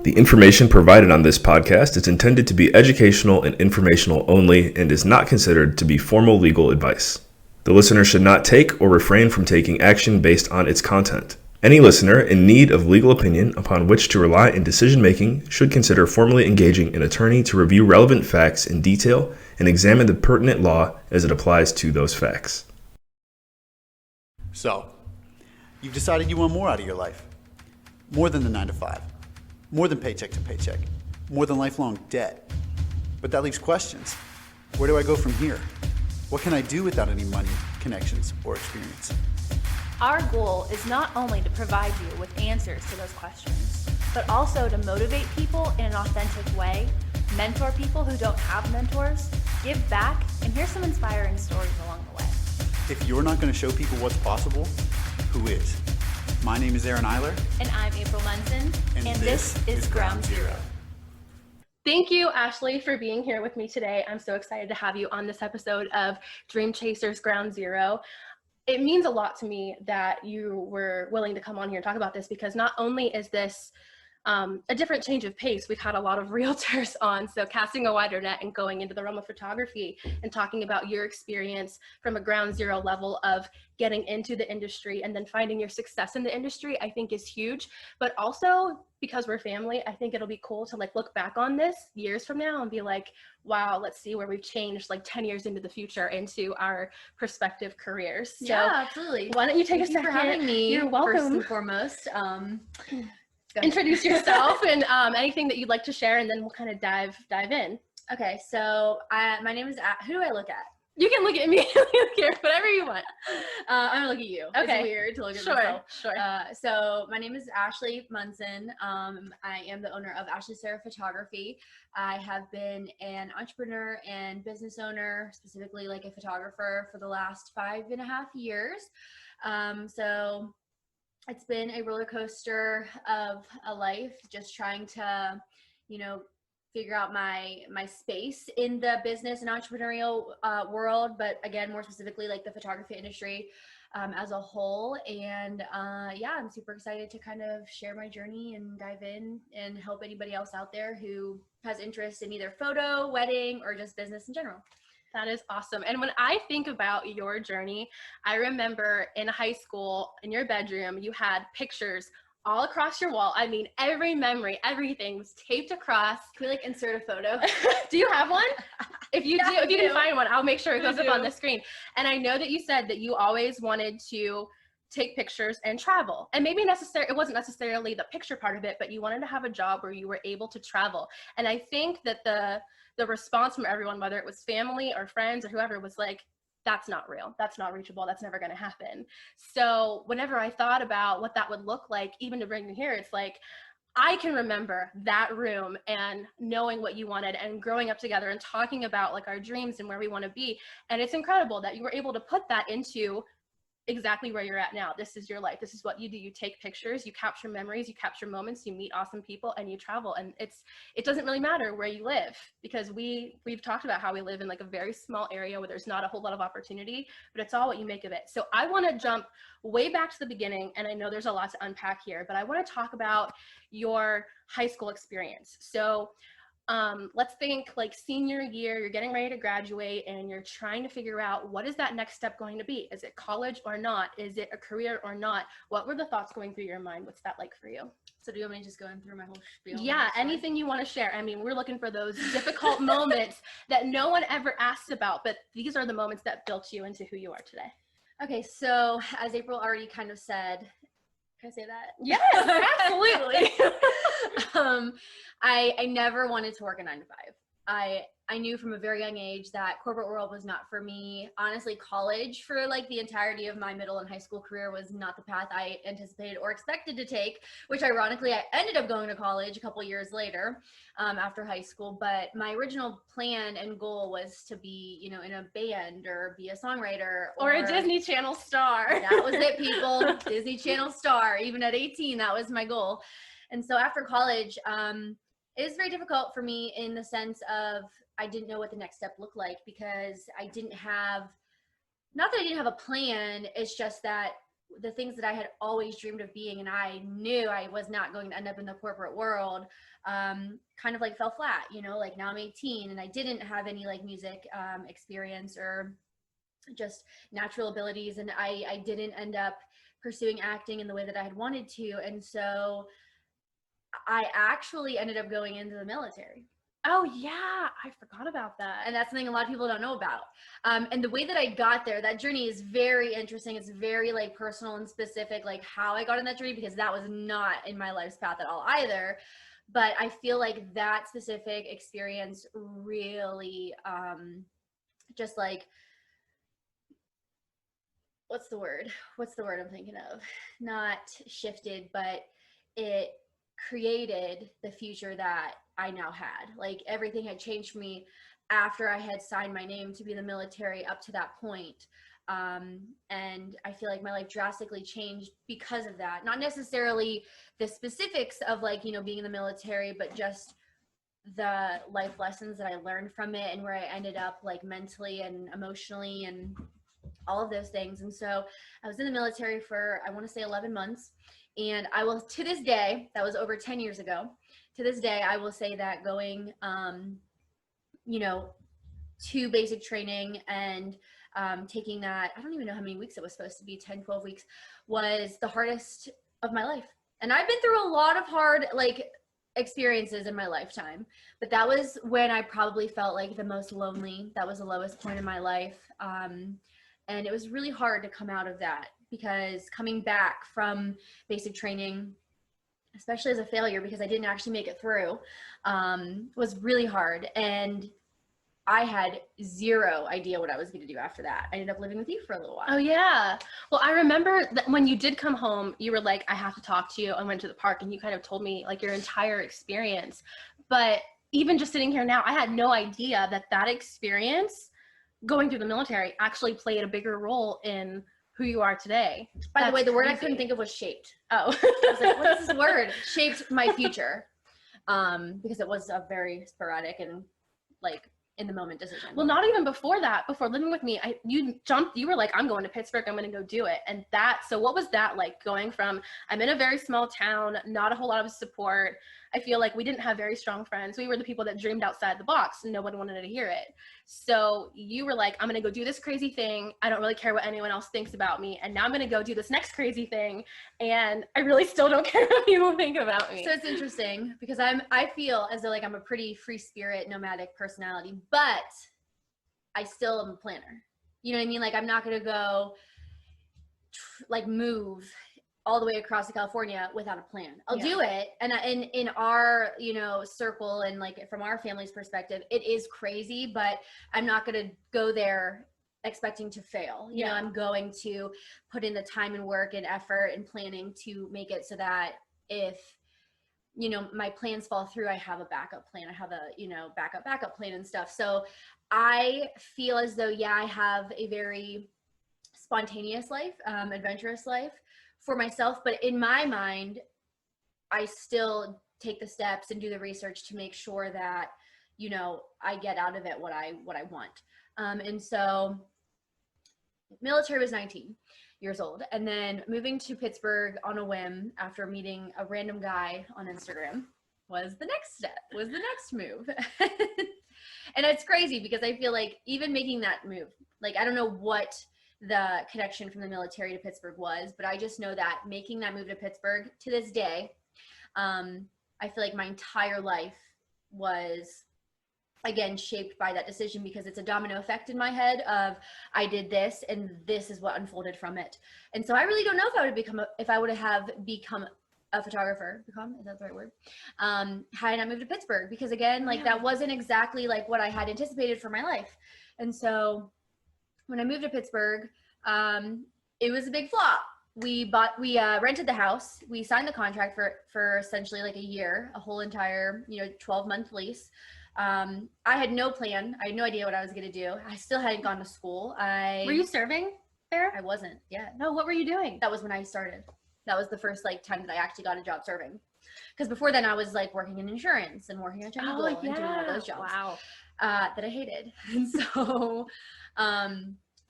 The information provided on this podcast is intended to be educational and informational only and is not considered to be formal legal advice. The listener should not take or refrain from taking action based on its content. Any listener in need of legal opinion upon which to rely in decision-making should consider formally engaging an attorney to review relevant facts in detail and examine the pertinent law as it applies to those facts. So, you've decided you want more out of your life. More than the 9 to 5. More than paycheck to paycheck. More than lifelong debt. But that leaves questions. Where do I go from here? What can I do without any money, connections, or experience? Our goal is not only to provide you with answers to those questions, but also to motivate people in an authentic way, mentor people who don't have mentors, give back, and hear some inspiring stories along the way. If you're not going to show people what's possible, who is? My name is Iler. And I'm April Munson, And this is Ground Zero. Thank you, Ashley, for being here with me today. I'm so excited to have you on this episode of Dream Chasers Ground Zero. It means a lot to me that you were willing to come on here and talk about this, because not only is this a different change of pace, we've had a lot of realtors on, so casting a wider net and going into the realm of photography and talking about your experience from a ground zero level of getting into the industry and then finding your success in the industry, I think is huge. But also, because we're family, I think it'll be cool to look back on this years from now and be like, wow, let's see where we've changed 10 years into the future into our prospective careers. So yeah, absolutely. Why don't you take a second? For having me. You're welcome. First and foremost. Introduce yourself and anything that you'd like to share, and then we'll kind of dive in. Okay, so my name is, who do I look at? You can look at me, whatever you want. I'm gonna look at you. Okay. It's weird to look at myself. Sure. So my name is Ashley Munson. I am the owner of Ashley Sarah Photography. I have been an entrepreneur and business owner, specifically a photographer, for the last 5.5 years. So it's been a roller coaster of a life, just trying to, figure out my space in the business and entrepreneurial world, but again, more specifically, the photography industry as a whole. And I'm super excited to kind of share my journey and dive in and help anybody else out there who has interest in either photo, wedding, or just business in general. That is awesome. And when I think about your journey, I remember in high school, in your bedroom, you had pictures all across your wall. I mean, every memory, everything was taped across. Can we insert a photo? Do you have one? If you Yeah, do, if you can find one, I'll make sure it goes up on do. the screen. And I know that you said that you always wanted to take pictures and travel. And maybe it wasn't necessarily the picture part of it, but you wanted to have a job where you were able to travel. And I think that the response from everyone, whether it was family or friends or whoever, was that's not real. That's not reachable. That's never going to happen. So whenever I thought about what that would look like, even to bring me here, it's I can remember that room and knowing what you wanted and growing up together and talking about our dreams and where we want to be. And it's incredible that you were able to put that into exactly where you're at now. This is your life. This is what you do. You take pictures, you capture memories, you capture moments, you meet awesome people, and you travel. And it doesn't really matter where you live, because we've talked about how we live in a very small area where there's not a whole lot of opportunity, but it's all what you make of it. So I want to jump way back to the beginning, and I know there's a lot to unpack here, but I want to talk about your high school experience. So let's think senior year, you're getting ready to graduate and you're trying to figure out, what is that next step going to be? Is it college or not? Is it a career or not? What were the thoughts going through your mind? What's that like for you? So do you want me to just go in through my whole spiel? Yeah, anything you want to share. I mean, we're looking for those difficult moments that no one ever asks about, but these are the moments that built you into who you are today. Okay, so as April already kind of said, can I say that? Yes, absolutely. I never wanted to work a 9 to 5. I knew from a very young age that corporate world was not for me. Honestly, college for the entirety of my middle and high school career was not the path I anticipated or expected to take, which ironically, I ended up going to college a couple years later after high school. But my original plan and goal was to be, in a band or be a songwriter. Or a Disney Channel star. That was it, people. Disney Channel star. Even at 18, that was my goal. And so after college, it was very difficult for me in the sense of I didn't know what the next step looked like, because I didn't have, not that I didn't have a plan, it's just that the things that I had always dreamed of being, and I knew I was not going to end up in the corporate world, kind of like fell flat, you know, like now I'm 18 and I didn't have any like music experience or just natural abilities. And I didn't end up pursuing acting in the way that I had wanted to. And so I actually ended up going into the military. Oh yeah, I forgot about that. And that's something a lot of people don't know about. And the way that I got there, that journey is very interesting. It's very like personal and specific, like how I got on that journey, because that was not in my life's path at all either. But I feel like that specific experience really just like, what's the word I'm thinking of? Not shifted, but it created the future that I now had. Like everything had changed for me after I had signed my name to be in the military up to that point. And I feel like my life drastically changed because of that. Not necessarily the specifics of like, you know, being in the military, but just the life lessons that I learned from it and where I ended up like mentally and emotionally and all of those things. And so I was in the military for, I want to say 11 months. And I will, to this day, that was over 10 years ago, to this day, I will say that going, you know, to basic training and taking that, I don't even know how many weeks it was supposed to be, 10, 12 weeks, was the hardest of my life. And I've been through a lot of hard, like, experiences in my lifetime, but that was when I probably felt like the most lonely. That was the lowest point in my life. And it was really hard to come out of that, because coming back from basic training, especially as a failure, because I didn't actually make it through, was really hard. And I had zero idea what I was going to do after that. I ended up living with you for a little while. Oh yeah. Well, I remember that when you did come home, you were like, I have to talk to you. I went to the park and you kind of told me like your entire experience. But even just sitting here now, I had no idea that that experience going through the military actually played a bigger role in who you are today. By the way, the word I couldn't think of was shaped. Oh, I was like, what is this word? Shaped my future. Because it was a very sporadic and like in the moment decision. Well, not even before that, before living with me, you were like, I'm going to Pittsburgh, I'm going to go do it. And so what was that like, going from, I'm in a very small town, not a whole lot of support. I feel like we didn't have very strong friends. We were the people that dreamed outside the box and nobody wanted to hear it. So you were like, I'm going to go do this crazy thing. I don't really care what anyone else thinks about me. And now I'm going to go do this next crazy thing. And I really still don't care what people think about me. So it's interesting because I feel as though like I'm a pretty free spirit, nomadic personality, but I still am a planner. You know what I mean? Like I'm not going to go like move all the way across to California without a plan. I'll do it. And in our, you know, circle and like from our family's perspective, it is crazy, but I'm not going to go there expecting to fail. You know, I'm going to put in the time and work and effort and planning to make it so that if, you know, my plans fall through, I have a backup plan. I have a, you know, backup plan and stuff. So I feel as though, I have a very spontaneous life, adventurous life for myself, but in my mind, I still take the steps and do the research to make sure that, you know, I get out of it what I want. And so military was 19 years old. And then moving to Pittsburgh on a whim after meeting a random guy on Instagram was the next step, was the next move. And it's crazy because I feel like even making that move, like, I don't know what the connection from the military to Pittsburgh was, but I just know that making that move to Pittsburgh to this day, I feel like my entire life was again shaped by that decision, because it's a domino effect in my head of I did this and this is what unfolded from it. And so I really don't know if I would have become a photographer, is that the right word? Had I not moved to Pittsburgh, because again, like that wasn't exactly like what I had anticipated for my life. And so when I moved to Pittsburgh, it was a big flop. We rented the house. We signed the contract for essentially like a year, a whole entire, 12-month lease. I had no plan. I had no idea what I was going to do. I still hadn't gone to school. Were you serving there? I wasn't. Yeah. No, what were you doing? That was when I started. That was the first time that I actually got a job serving. Because before then I was like working in insurance and working at Google and doing all those jobs. Wow. That I hated. And so,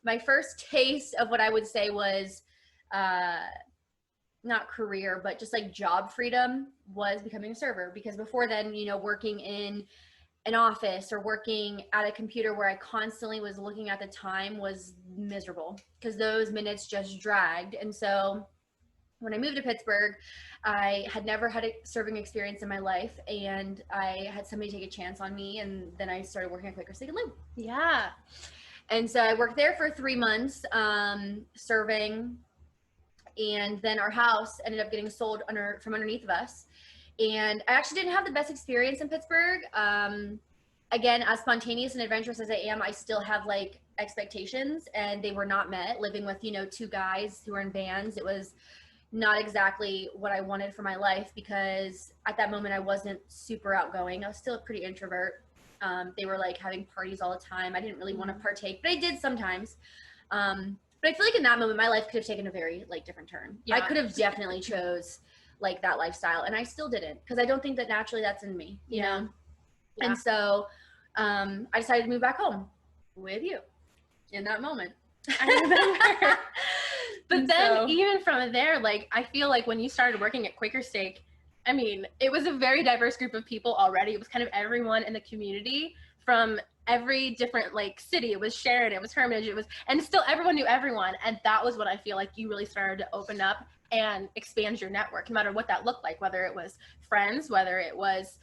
my first taste of what I would say was not career, but just like job freedom was becoming a server. Because before then, you know, working in an office or working at a computer where I constantly was looking at the time was miserable because those minutes just dragged. And so when I moved to Pittsburgh, I had never had a serving experience in my life, and I had somebody take a chance on me, and then I started working at Quaker Steak and Lube. Yeah. And so I worked there for 3 months, serving, and then our house ended up getting sold from underneath of us. And I actually didn't have the best experience in Pittsburgh. Again, as spontaneous and adventurous as I am, I still have like expectations, and they were not met. Living with, you know, 2 guys who were in bands, it was not exactly what I wanted for my life, because at that moment I wasn't super outgoing. I was still a pretty introvert. They were like having parties all the time. I didn't really want to partake, but I did sometimes. But I feel like in that moment, my life could have taken a very like different turn. Yeah. I could have definitely chose like that lifestyle, and I still didn't, because I don't think that naturally that's in me, you know? Yeah. And so I decided to move back home with you in that moment. I remember. But then even from there, like, I feel like when you started working at Quaker Steak, I mean, it was a very diverse group of people already. It was kind of everyone in the community from every different like city. It was Sharon, it was Hermitage, and still everyone knew everyone. And that was what I feel like you really started to open up and expand your network, no matter what that looked like, whether it was friends, whether it was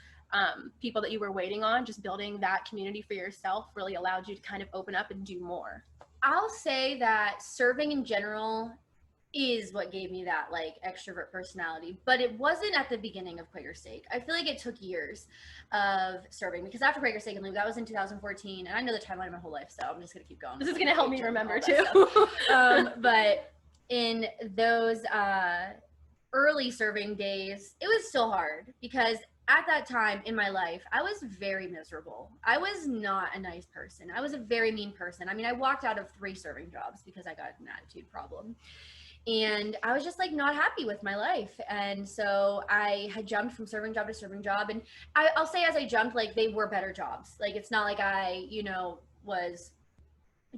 people that you were waiting on. Just building that community for yourself really allowed you to kind of open up and do more. I'll say that serving in general is what gave me that like extrovert personality, but it wasn't at the beginning of Quaker Steak. I feel like it took years of serving, because after Quaker Steak and Lube, that was in 2014, and I know the timeline of my whole life, so I'm just gonna keep going. This is gonna help me remember too. But in those early serving days, it was still hard, because at that time in my life, I was very miserable. I was not a nice person. I was a very mean person. I mean, I walked out of 3 serving jobs because I got an attitude problem. And I was just like not happy with my life. And so I had jumped from serving job to serving job. And I'll say as I jumped, like they were better jobs. Like it's not like I, you know, was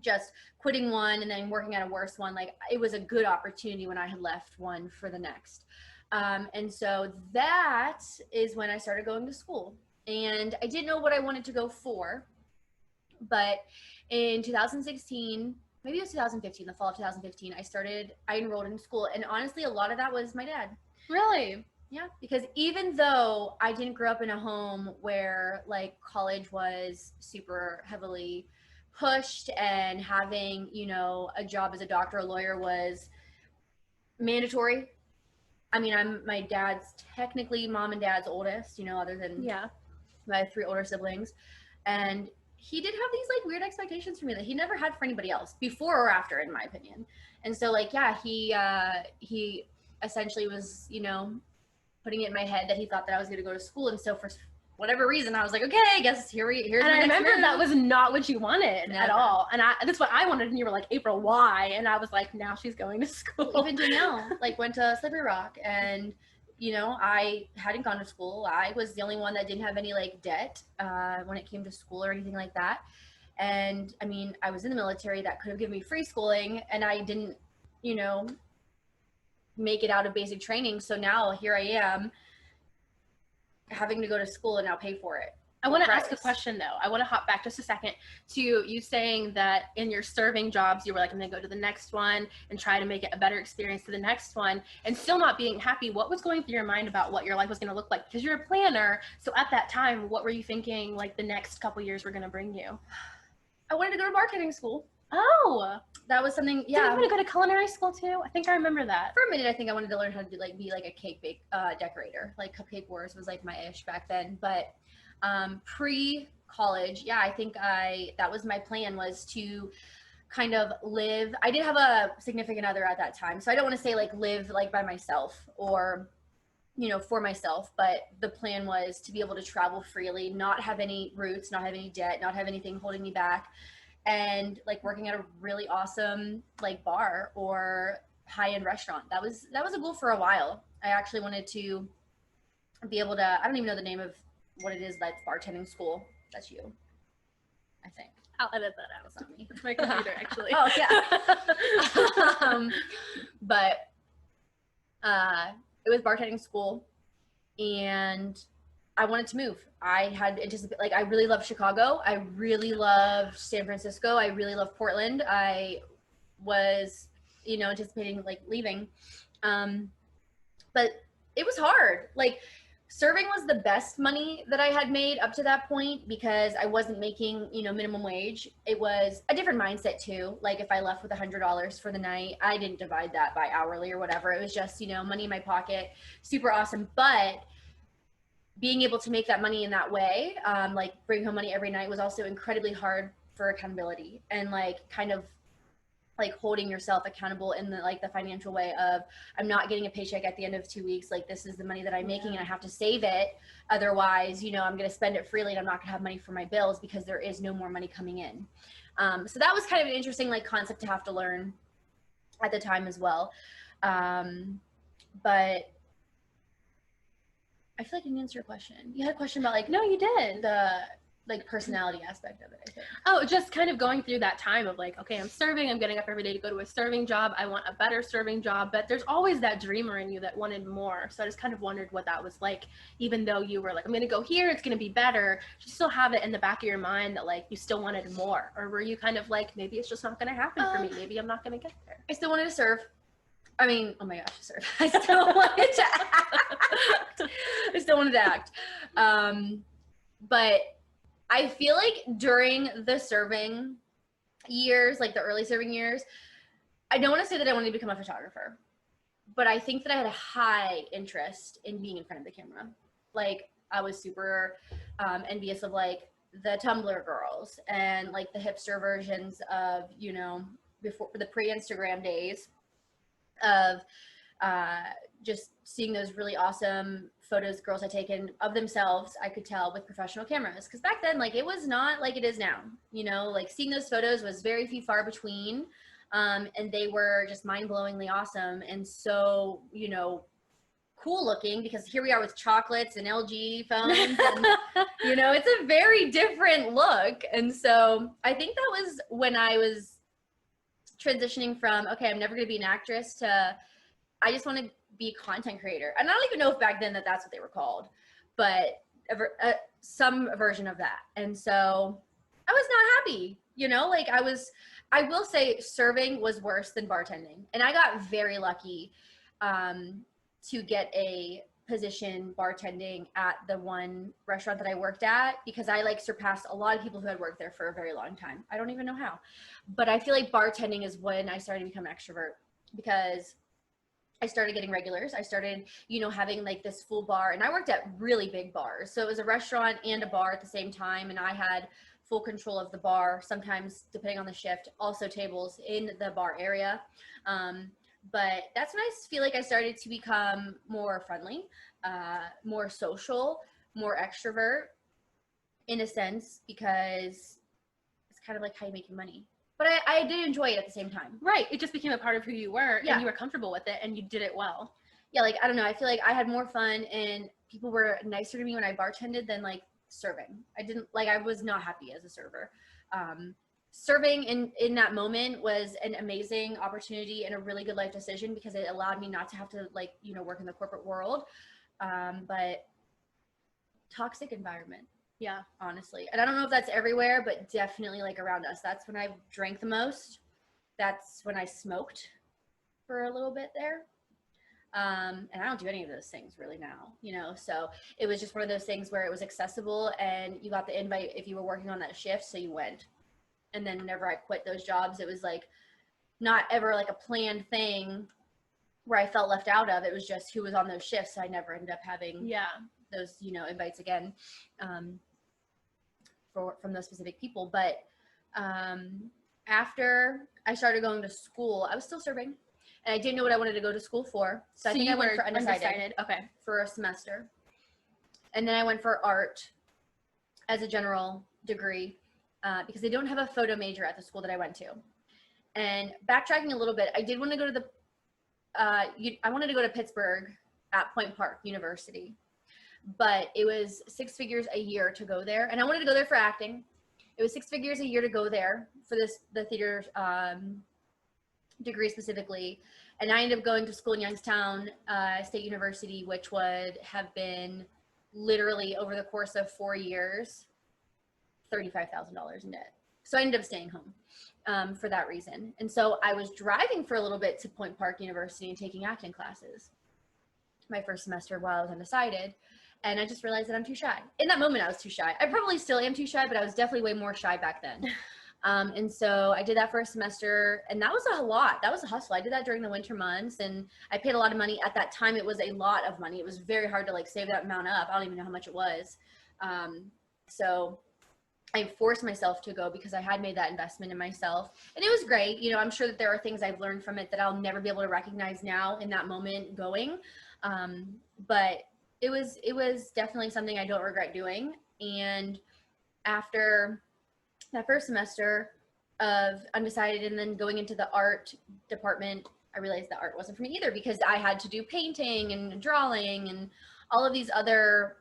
just quitting one and then working at a worse one. Like it was a good opportunity when I had left one for the next. And so that is when I started going to school, and I didn't know what I wanted to go for, but in 2016, maybe it was 2015, the fall of 2015, I enrolled in school. And honestly, a lot of that was my dad. Really? Yeah. Because even though I didn't grow up in a home where like college was super heavily pushed and having, you know, a job as a doctor or lawyer was mandatory. I mean, I'm my dad's technically mom and dad's oldest, you know, other than my 3 older siblings. And he did have these like weird expectations for me that he never had for anybody else, before or after, in my opinion. And so like, yeah, he essentially was, you know, putting it in my head that he thought that I was going to go to school. And so for whatever reason, I was like, okay, I guess here's and my I next remember move. that was not what you wanted at all. And that's what I wanted. And you were like, April, why? And I was like, now she's going to school. Even Danielle, like went to Slippery Rock, and you know, I hadn't gone to school. I was the only one that didn't have any like debt when it came to school or anything like that. And I mean, I was in the military, that could have given me free schooling, and I didn't, you know, make it out of basic training. So now here I am having to go to school and now pay for it. I want to ask a question though. I want to hop back just a second to you saying that in your serving jobs, you were like, I'm going to go to the next one and try to make it a better experience to the next one, and still not being happy. What was going through your mind about what your life was going to look like? Because you're a planner. So at that time, what were you thinking like the next couple years were going to bring you? I wanted to go to marketing school. Oh, that was something. Yeah. Did you want to go to culinary school too? I think I remember that. For a minute, I think I wanted to learn how to be like a cake decorator. Like Cupcake Wars was like my ish back then. But pre-college, yeah, I think that was my plan, was to kind of live. I did have a significant other at that time, so I don't want to say like live like by myself or, you know, for myself, but the plan was to be able to travel freely, not have any roots, not have any debt, not have anything holding me back, and like working at a really awesome like bar or high-end restaurant. That was a goal for a while. I actually wanted to be able to, I don't even know the name of what it is, that's bartending school. That's you, I think. I'll edit that out. It's not me. It's my computer, actually. Oh, yeah. but it was bartending school, and I wanted to move. I had anticipated, like, I really loved Chicago. I really loved San Francisco. I really loved Portland. I was, anticipating like leaving. But it was hard. Like, serving was the best money that I had made up to that point because I wasn't making, minimum wage. It was a different mindset too. Like, if I left with $100 for the night, I didn't divide that by hourly or whatever. It was just, money in my pocket, super awesome. But being able to make that money in that way, like bring home money every night, was also incredibly hard for accountability and like kind of like holding yourself accountable in the financial way of, I'm not getting a paycheck at the end of 2 weeks. Like, this is the money that I'm making and I have to save it. Otherwise, I'm going to spend it freely and I'm not going to have money for my bills because there is no more money coming in. So that was kind of an interesting like concept to have to learn at the time as well. But I feel like I didn't answer your question. You had a question about like, No, you did. the like personality aspect of it, I think. Oh, just kind of going through that time of like, okay, I'm serving, I'm getting up every day to go to a serving job. I want a better serving job, but there's always that dreamer in you that wanted more. So I just kind of wondered what that was like, even though you were like, I'm going to go here, it's going to be better. You still have it in the back of your mind that like, you still wanted more. Or were you kind of like, maybe it's just not going to happen for me. Maybe I'm not going to get there. I still wanted to serve. I mean, oh my gosh, serve. I still wanted to act. I still wanted to act. But I feel like during the serving years, like the early serving years, I don't want to say that I wanted to become a photographer, but I think that I had a high interest in being in front of the camera. Like, I was super envious of like the Tumblr girls and like the hipster versions of, before the pre-Instagram days of just seeing those really awesome photos girls had taken of themselves, I could tell, with professional cameras. Because back then, like, it was not like it is now, like seeing those photos was very few far between. And they were just mind-blowingly awesome. And so, cool looking, because here we are with chocolates and LG phones and, it's a very different look. And so I think that was when I was transitioning from, okay, I'm never going to be an actress, to I just want to be a content creator. And I don't even know if back then that's what they were called, but some version of that. And so I was not happy, like I will say serving was worse than bartending. And I got very lucky to get a position bartending at the one restaurant that I worked at, because I like surpassed a lot of people who had worked there for a very long time. I don't even know how, but I feel like bartending is when I started to become an extrovert, because I started getting regulars. I started, having like this full bar, and I worked at really big bars. So it was a restaurant and a bar at the same time. And I had full control of the bar, sometimes depending on the shift, also tables in the bar area. But that's when I feel like I started to become more friendly, more social, more extrovert in a sense, because it's kind of like how you make your money. But I did enjoy it at the same time. Right. It just became a part of who you were, Yeah. and you were comfortable with it, and you did it well. Yeah, like, I don't know. I feel like I had more fun and people were nicer to me when I bartended than like serving. I was not happy as a server. Serving in that moment was an amazing opportunity and a really good life decision, because it allowed me not to have to work in the corporate world. But toxic environment. Yeah. Honestly. And I don't know if that's everywhere, but definitely like around us. That's when I drank the most. That's when I smoked for a little bit there. And I don't do any of those things really now, so it was just one of those things where it was accessible and you got the invite if you were working on that shift. So you went. And then whenever I quit those jobs, it was like not ever like a planned thing where I felt left out of. It was just who was on those shifts. So I never ended up having those, invites again. From those specific people. But after I started going to school, I was still serving, and I didn't know what I wanted to go to school for. So I think I went for undecided. Okay. For a semester. And then I went for art as a general degree, because they don't have a photo major at the school that I went to. And backtracking a little bit, I did want to go to I wanted to go to Pittsburgh at Point Park University. But it was 6 figures a year to go there. And I wanted to go there for acting. It was 6 figures a year to go there for the theater degree specifically. And I ended up going to school in Youngstown State University, which would have been literally over the course of 4 years, $35,000 in debt. So I ended up staying home for that reason. And so I was driving for a little bit to Point Park University and taking acting classes my first semester while I was undecided. And I just realized that I'm too shy. In that moment, I was too shy. I probably still am too shy, but I was definitely way more shy back then. And so I did that for a semester, and that was a lot. That was a hustle. I did that during the winter months, and I paid a lot of money. At that time, it was a lot of money. It was very hard to like save that amount up. I don't even know how much it was. So I forced myself to go because I had made that investment in myself, and it was great. You know, I'm sure that there are things I've learned from it that I'll never be able to recognize now in that moment going. But it was definitely something I don't regret doing. And after that first semester of undecided and then going into the art department, I realized that art wasn't for me either, because I had to do painting and drawing and all of these other,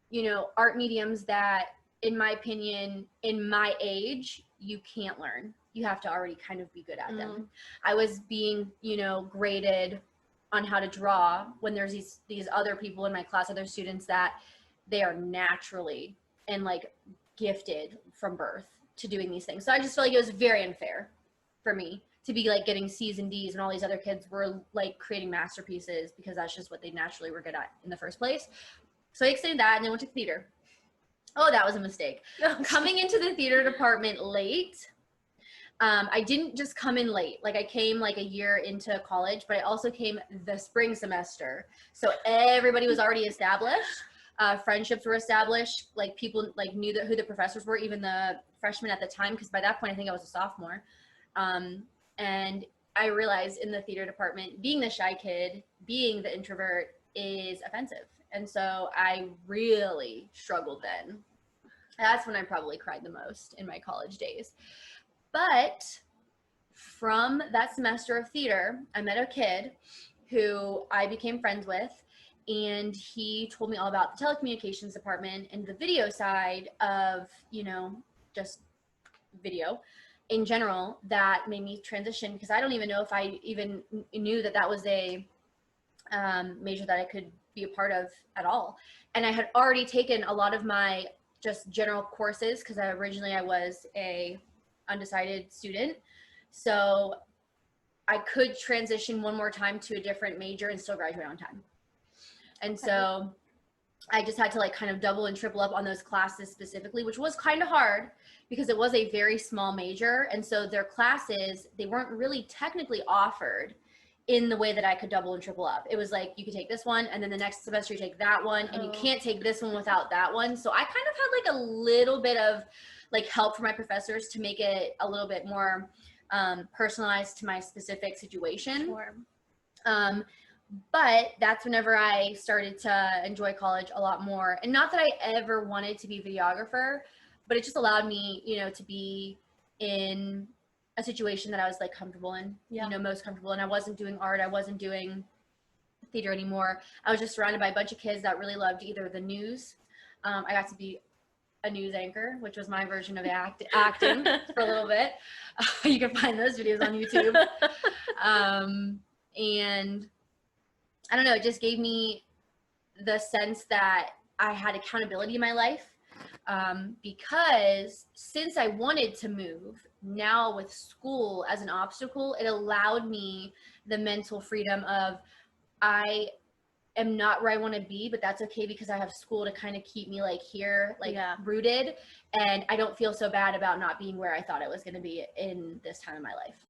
you know, art mediums that, in my opinion, in my age, you can't learn. You have to already kind of be good at them. I was being, you know, graded on how to draw when there's these other people in my class, other students that they are naturally and like gifted from birth to doing these things. So I just felt like it was very unfair for me to be like getting C's and D's and all these other kids were like creating masterpieces because that's just what they naturally were good at in the first place. So I extended that and then went to theater. Oh, that was a mistake. Coming into the theater department late, I didn't just come in late. Like I came like a year into college, but I also came the spring semester. So everybody was already established. Friendships were established. Like people like knew who the professors were, even the freshmen at the time, because by that point I think I was a sophomore. And I realized in the theater department, being the shy kid, being the introvert is offensive. And so I really struggled then. That's when I probably cried the most in my college days. But from that semester of theater, I met a kid who I became friends with, and he told me all about the telecommunications department and the video side of, you know, just video in general. That made me transition, because I don't even know if I even knew that that was a major that I could be a part of at all. And I had already taken a lot of my just general courses, because originally I was a undecided student. So I could transition one more time to a different major and still graduate on time. And so I just had to like kind of double and triple up on those classes specifically, which was kind of hard because it was a very small major. And so their classes, they weren't really technically offered in the way that I could double and triple up. It was like, you could take this one and then the next semester you take that one, and you can't take this one without that one. So I kind of had like a little bit of like help from my professors to make it a little bit more personalized to my specific situation. Sure. But that's whenever I started to enjoy college a lot more. And not that I ever wanted to be a videographer, but it just allowed me, you know, to be in a situation that I was like comfortable in, you know, most comfortable. And I wasn't doing art. I wasn't doing theater anymore. I was just surrounded by a bunch of kids that really loved either the news. I got to be a news anchor, which was my version of acting for a little bit. You can find those videos on YouTube. And I don't know, it just gave me the sense that I had accountability in my life, because since I wanted to move, now with school as an obstacle, it allowed me the mental freedom of, I am not where I want to be, but that's okay because I have school to kind of keep me like here, like rooted, and I don't feel so bad about not being where I thought I was going to be in this time of my life.